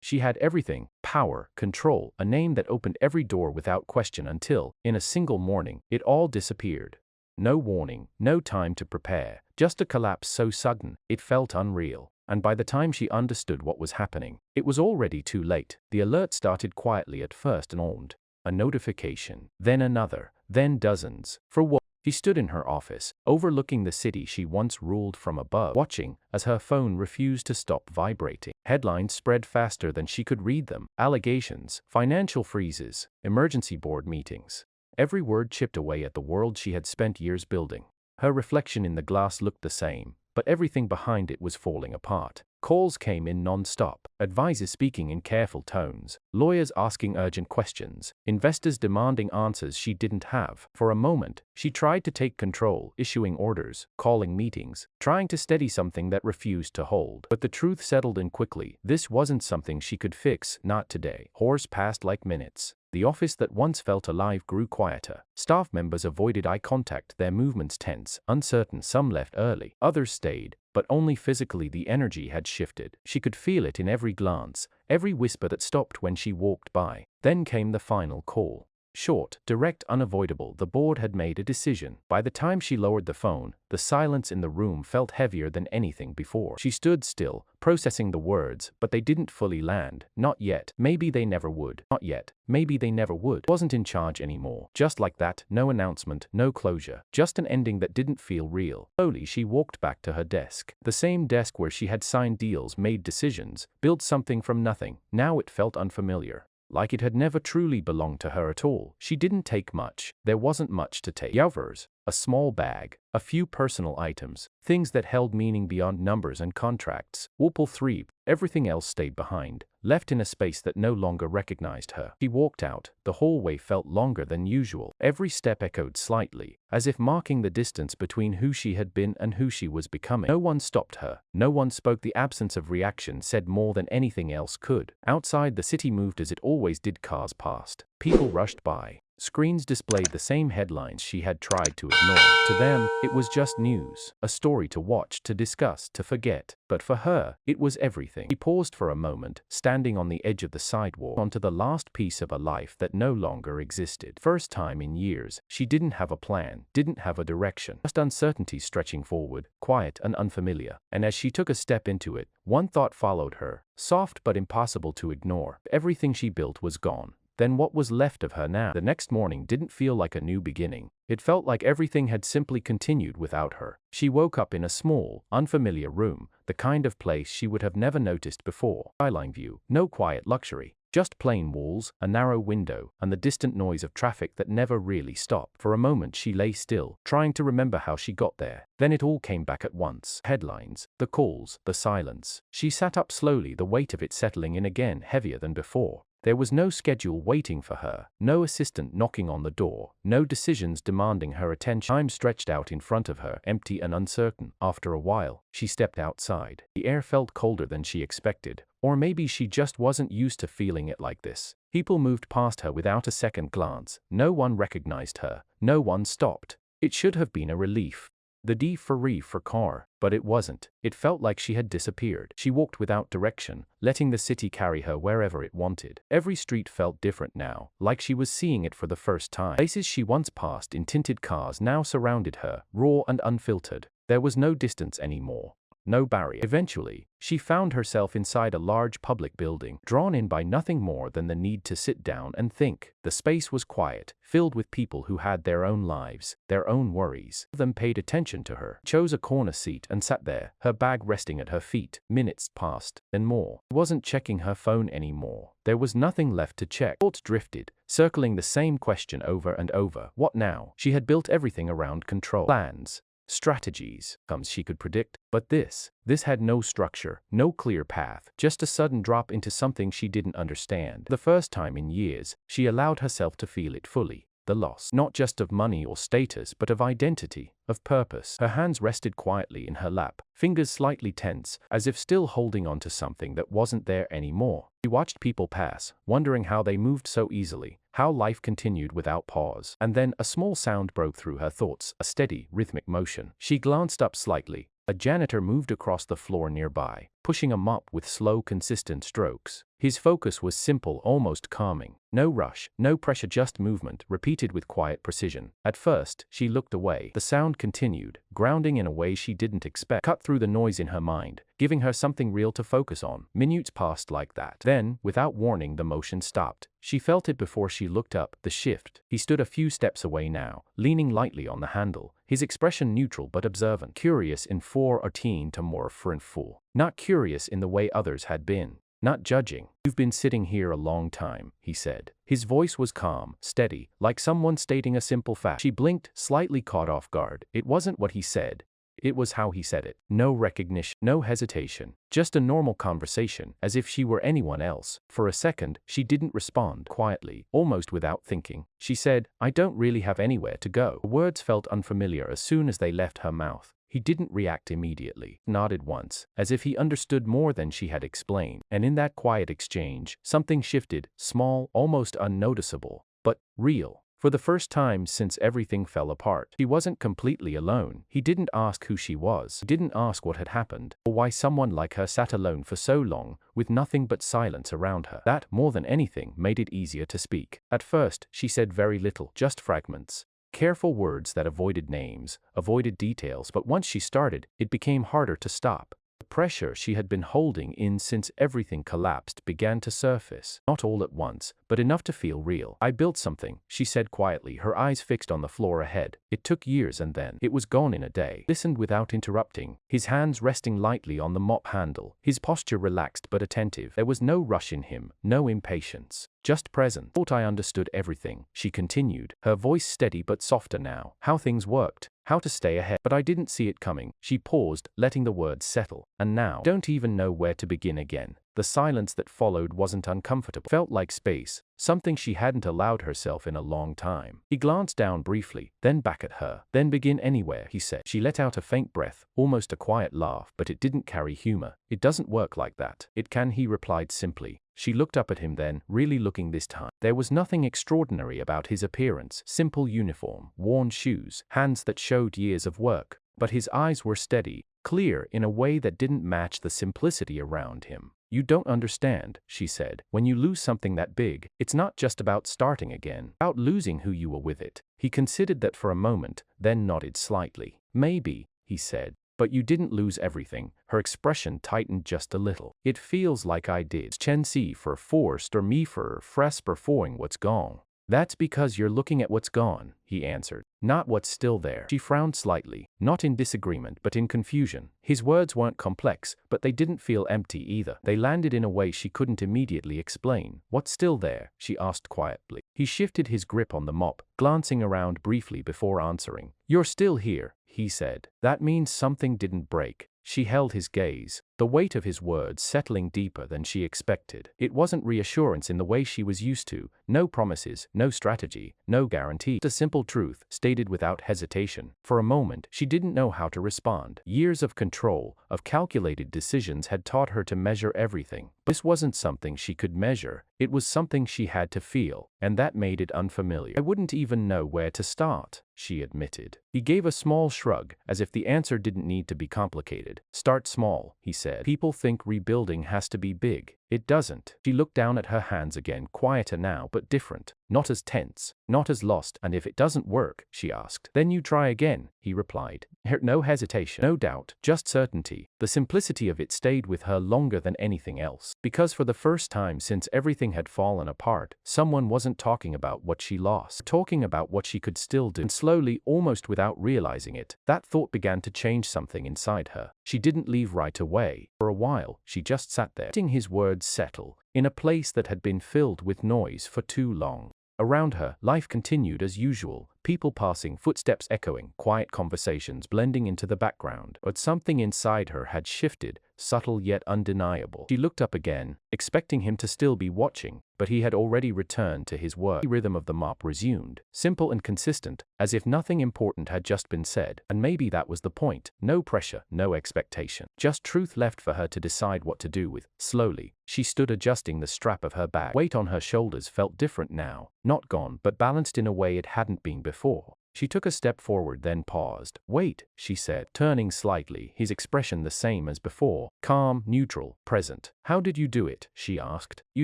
She had everything: power, control, a name that opened every door without question until, in a single morning, it all disappeared. No warning, no time to prepare, just a collapse so sudden, it felt unreal. And by the time she understood what was happening, it was already too late. The alert started quietly at first and owned. A notification, then another, then dozens. For what? She stood in her office, overlooking the city she once ruled from above, watching as her phone refused to stop vibrating. Headlines spread faster than she could read them. Allegations, financial freezes, emergency board meetings. Every word chipped away at the world she had spent years building. Her reflection in the glass looked the same, but everything behind it was falling apart. Calls came in non-stop, advisors speaking in careful tones, lawyers asking urgent questions, investors demanding answers she didn't have. For a moment, she tried to take control, issuing orders, calling meetings, trying to steady something that refused to hold. But the truth settled in quickly. This wasn't something she could fix, not today. Hours passed like minutes. The office that once felt alive grew quieter. Staff members avoided eye contact, their movements tense, uncertain. Some left early, others stayed, but only physically. The energy had shifted. She could feel it in every glance, every whisper that stopped when she walked by. Then came the final call. Short, direct, unavoidable. The board had made a decision. By the time she lowered the phone, the silence in the room felt heavier than anything before. She stood still, processing the words, but they didn't fully land. Not yet. Maybe they never would. Not yet. Maybe they never would. Wasn't in charge anymore. Just like that, no announcement, no closure. Just an ending that didn't feel real. Slowly, she walked back to her desk. The same desk where she had signed deals, made decisions, built something from nothing. Now it felt unfamiliar. Like it had never truly belonged to her at all. She didn't take much. There wasn't much to take. Yovers, a small bag, a few personal items, things that held meaning beyond numbers and contracts. Woopel 3, everything else stayed behind, left in a space that no longer recognized her. She walked out. The hallway felt longer than usual. Every step echoed slightly, as if marking the distance between who she had been and who she was becoming. No one stopped her. No one spoke. The absence of reaction said more than anything else could. Outside, the city moved as it always did. Cars passed. People rushed by. Screens displayed the same headlines she had tried to ignore. To them, it was just news, a story to watch, to discuss, to forget. But for her, it was everything. She paused for a moment, standing on the edge of the sidewalk, onto the last piece of a life that no longer existed. First time in years, she didn't have a plan, didn't have a direction, just uncertainty stretching forward, quiet and unfamiliar. And as she took a step into it, one thought followed her, soft but impossible to ignore. Everything she built was gone. Then what was left of her now? The next morning didn't feel like a new beginning. It felt like everything had simply continued without her. She woke up in a small, unfamiliar room, the kind of place she would have never noticed before. Skyline view, no quiet luxury, just plain walls, a narrow window, and the distant noise of traffic that never really stopped. For a moment she lay still, trying to remember how she got there. Then it all came back at once. Headlines, the calls, the silence. She sat up slowly, the weight of it settling in again, heavier than before. There was no schedule waiting for her, no assistant knocking on the door, no decisions demanding her attention. Time stretched out in front of her, empty and uncertain. After a while, she stepped outside. The air felt colder than she expected, or maybe she just wasn't used to feeling it like this. People moved past her without a second glance. No one recognized her. No one stopped. It should have been a relief. The D for car, but it wasn't. It felt like she had disappeared. She walked without direction, letting the city carry her wherever it wanted. Every street felt different now, like she was seeing it for the first time. Places she once passed in tinted cars now surrounded her, raw and unfiltered. There was no distance anymore. No barrier. Eventually, she found herself inside a large public building, drawn in by nothing more than the need to sit down and think. The space was quiet, filled with people who had their own lives, their own worries. Some of them paid attention to her, chose a corner seat and sat there, her bag resting at her feet. Minutes passed, then more. She wasn't checking her phone anymore. There was nothing left to check. Thoughts drifted, circling the same question over and over. What now? She had built everything around control. Plans, strategies, outcomes she could predict, but this had no structure, no clear path, just a sudden drop into something she didn't understand. The first time in years, she allowed herself to feel it fully. The loss, not just of money or status, but of identity, of purpose. Her hands rested quietly in her lap, fingers slightly tense, as if still holding on to something that wasn't there anymore. She watched people pass, wondering how they moved so easily, how life continued without pause. And then a small sound broke through her thoughts, a steady, rhythmic motion. She glanced up slightly. A janitor moved across the floor nearby, pushing a mop with slow, consistent strokes. His focus was simple, almost calming. No rush, no pressure, just movement, repeated with quiet precision. At first, she looked away. The sound continued, grounding in a way she didn't expect, cut through the noise in her mind, giving her something real to focus on. Minutes passed like that. Then, without warning, the motion stopped. She felt it before she looked up, the shift. He stood a few steps away now, leaning lightly on the handle, his expression neutral but observant, curious in 14 to more full. Not curious in the way others had been. Not judging. You've been sitting here a long time, he said. His voice was calm, steady, like someone stating a simple fact. She blinked, slightly caught off guard. It wasn't what he said. It was how he said it. No recognition, no hesitation, just a normal conversation, as if she were anyone else. For a second, she didn't respond. Quietly, almost without thinking, she said, "I don't really have anywhere to go." The words felt unfamiliar as soon as they left her mouth. He didn't react immediately, nodded once, as if he understood more than she had explained. And in that quiet exchange, something shifted, small, almost unnoticeable, but real. For the first time since everything fell apart, she wasn't completely alone. He didn't ask who she was, he didn't ask what had happened, or why someone like her sat alone for so long, with nothing but silence around her. That, more than anything, made it easier to speak. At first, she said very little, just fragments. Careful words that avoided names, avoided details, but once she started, it became harder to stop. The pressure she had been holding in since everything collapsed began to surface. Not all at once, but enough to feel real. "I built something," she said quietly, her eyes fixed on the floor ahead. "It took years and then it was gone in a day." Listened without interrupting, his hands resting lightly on the mop handle, his posture relaxed but attentive. There was no rush in him, no impatience. Just present. "Thought I understood everything," she continued, her voice steady but softer now. "How things worked, how to stay ahead. But I didn't see it coming." She paused, letting the words settle. "And now, don't even know where to begin again." The silence that followed wasn't uncomfortable. Felt like space, something she hadn't allowed herself in a long time. He glanced down briefly, then back at her. "Then begin anywhere," he said. She let out a faint breath, almost a quiet laugh, but it didn't carry humor. "It doesn't work like that." "It can," he replied simply. She looked up at him then, really looking this time. There was nothing extraordinary about his appearance. Simple uniform, worn shoes, hands that showed years of work. But his eyes were steady, clear in a way that didn't match the simplicity around him. "You don't understand," she said. "When you lose something that big, it's not just about starting again, about losing who you were with it." He considered that for a moment, then nodded slightly. "Maybe," he said. "But you didn't lose everything." Her expression tightened just a little. "It feels like I did. Chen si for forced or me for foring what's gone." "That's because you're looking at what's gone," he answered, "not what's still there." She frowned slightly, not in disagreement but in confusion. His words weren't complex, but they didn't feel empty either. They landed in a way she couldn't immediately explain. "What's still there?" she asked quietly. He shifted his grip on the mop, glancing around briefly before answering. "You're still here," he said. "That means something didn't break." She held his gaze, the weight of his words settling deeper than she expected. It wasn't reassurance in the way she was used to, no promises, no strategy, no guarantee. Just a simple truth, stated without hesitation. For a moment, she didn't know how to respond. Years of control, of calculated decisions had taught her to measure everything. This wasn't something she could measure, it was something she had to feel, and that made it unfamiliar. "I wouldn't even know where to start," she admitted. He gave a small shrug, as if the answer didn't need to be complicated. "Start small," he said. "People think rebuilding has to be big. It doesn't." She looked down at her hands again, quieter now but different, not as tense, not as lost. "And if it doesn't work?" she asked. "Then you try again," he replied. No hesitation, no doubt, just certainty. The simplicity of it stayed with her longer than anything else. Because for the first time since everything had fallen apart, someone wasn't talking about what she lost, talking about what she could still do. And slowly, almost without realizing it, that thought began to change something inside her. She didn't leave right away. For a while, she just sat there, letting his words settle, in a place that had been filled with noise for too long. Around her, life continued as usual, people passing, footsteps echoing, quiet conversations blending into the background. But something inside her had shifted, subtle yet undeniable. She looked up again, expecting him to still be watching, but he had already returned to his work. The rhythm of the mop resumed, simple and consistent, as if nothing important had just been said. And maybe that was the point. No pressure, no expectation. Just truth left for her to decide what to do with. Slowly, she stood adjusting the strap of her bag. Weight on her shoulders felt different now, not gone, but balanced in a way it hadn't been before. She took a step forward, then paused. Wait, she said, turning slightly, his expression the same as before, calm, neutral, present. How did you do it? She asked. You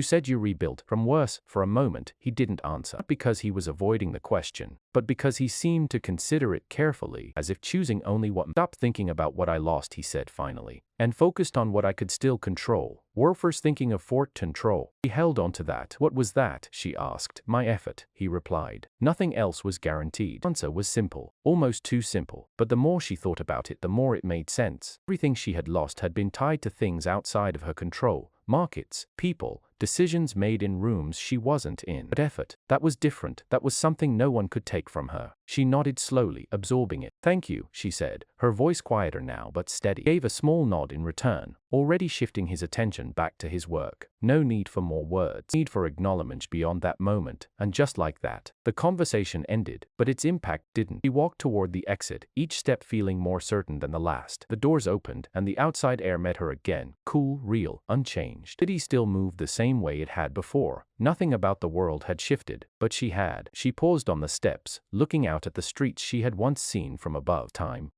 said you rebuilt from worse. For a moment, he didn't answer. Not because he was avoiding the question, but because he seemed to consider it carefully, as if choosing only what. Stop thinking about what I lost, he said finally, and focused on what I could still control. We're first thinking of fort control. He held on to that. What was that? She asked. My effort, he replied. Nothing else was guaranteed. The answer was simple, almost too simple, but the more she thought about it, the more it made sense. Everything she had lost had been tied to things outside of her control. Markets, people, decisions made in rooms she wasn't in. But effort, that was different. That was something no one could take from her. She nodded slowly, absorbing it. Thank you, she said, her voice quieter now but steady. He gave a small nod in return, already shifting his attention back to his work. No need for more words. Need for acknowledgement beyond that moment, and just like that, the conversation ended, but its impact didn't. He walked toward the exit, each step feeling more certain than the last. The doors opened, and the outside air met her again, cool, real, unchanged. Did he still move the same way it had before? Nothing about the world had shifted, but she had. She paused on the steps, looking out at the streets she had once seen from above.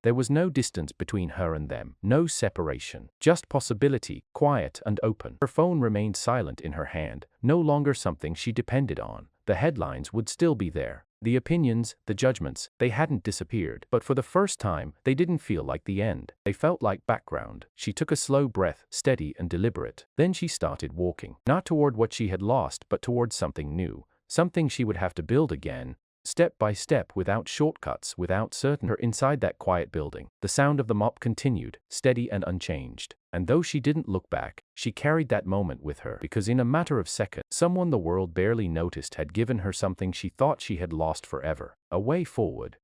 There was no distance between her and them, no separation, just possibility, quiet and open. Her phone remained silent in her hand, no longer something she depended on. The headlines would still be there. The opinions, the judgments, they hadn't disappeared, but for the first time, they didn't feel like the end. They felt like background. She took a slow breath, steady and deliberate. Then she started walking, not toward what she had lost, but toward something new, something she would have to build again, step by step, without shortcuts, without certain. Her inside that quiet building, the sound of the mop continued, steady and unchanged. And though she didn't look back, she carried that moment with her, because in a matter of seconds, someone the world barely noticed had given her something she thought she had lost forever, a way forward.